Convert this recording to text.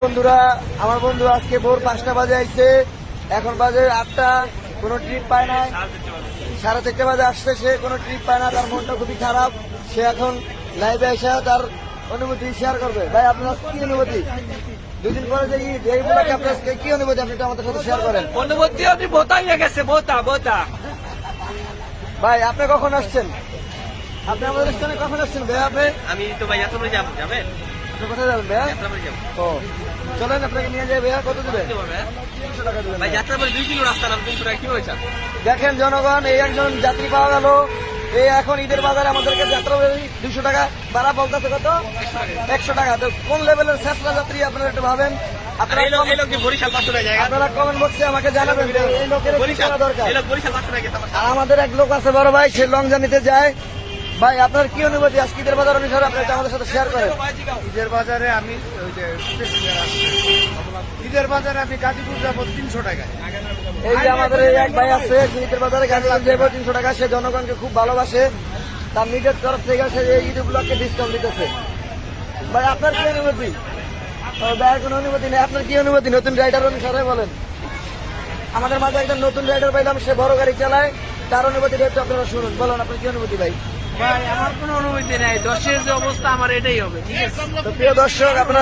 বন্ধুরা, আমার বন্ধু আজকে ভোর 5টা বাজে আইছে, এখন বাজে 8টা, কোনো ট্রিপ পায় না। 4:30 বাজে আসছে, সে কোনো ট্রিপ পায় না, তার মনটা খুবই খারাপ। সে এখন লাইভে এসে তার অনুভূতি শেয়ার করবে। ভাই, আপনার কি অনুভূতি? 2 দিন পরে যে ঈদ, এই উপলক্ষে আপনার কি অনুভূতি, আপনি একটু আমাদের সাথে শেয়ার করেন। অনুভূতি বোতা হয়ে গেছে, বোতা। ভাই, আপনি কখন আসছেন? আপনি আমাদের স্থানে কখন আসছেন ভাই? আপনি আমি তো ভাই যাত্রা যাবেন, আপনি কোথায় যাবেন ভাইয়া? যাত্রা বাড়ি যাবো। ও, চলেন আপনাকে নিয়ে যাই ভাইয়া। কত দেবেন? 200 টাকা দেবেন ভাই, ভাইয়া। যাত্রা বাড়ি 2 কিলো রাস্তা, নাম 200 টাকা কি হয়েছে? দেখেন জনগণ, এই একজন যাত্রী পাওয়া গেল। এই এখন ঈদের বাজারে আমাদেরকে যাত্রা 200 টাকা ভাড়া বলতেছে। কত? 100 টাকা। তো কোন লেভেলের শেষরা যাত্রী আপনারা একটু ভাবেন। এই লোক কি বরিশাল 500 টাকা জায়গা? আপনারা কমেন্ট বক্সে আমাকে জানাবেন যে এই লোকের কি করা দরকার। এই লোক বরিশাল 500 টাকা গেছে আমার। আর আমাদের এক লোক আছে বড় ভাই, সে লং জার্নিতে যায়। ভাই, আপনার কি অনুভূতি আজকে ঈদের বাজার অনুসারে? আপনি এটা আমাদের সাথে শেয়ার করেন। ঈদের বাজারে আমি ওই যে প্যাসেঞ্জার আসছে, ঈদের বাজারে আমি গাজীপুর যাবো 300 টাকায়। এই যে আমাদের এই এক ভাই আছে, সে ঈদের বাজারে গাড়ি যাবো 300 টাকা। সে জনগণকে খুব ভালোবাসে, তার নিজের তরফ থেকে সে এই ঈদ উপলক্ষে ডিসকাউন্ট দিতেছে। ভাই, আপনার কি অনুভূতি? ভাইয়ের কোনো অনুভূতি নেই। আপনার কি অনুভূতি নতুন রাইডার অনুসারে বলেন? আমাদের মাঝে একটা নতুন রাইডার পাইলাম, সে বড় গাড়ি চালায়, তার অনুভূতিটা একটু আপনারা শুনুন। বলুন, আপনার কি অনুভূতি ভাই? ভাই, আমার কোনো অনুভূতি নাই, দশের যে অবস্থা আমার এটাই হবে, ঠিক আছে? তো প্রিয় দর্শক, আপনারা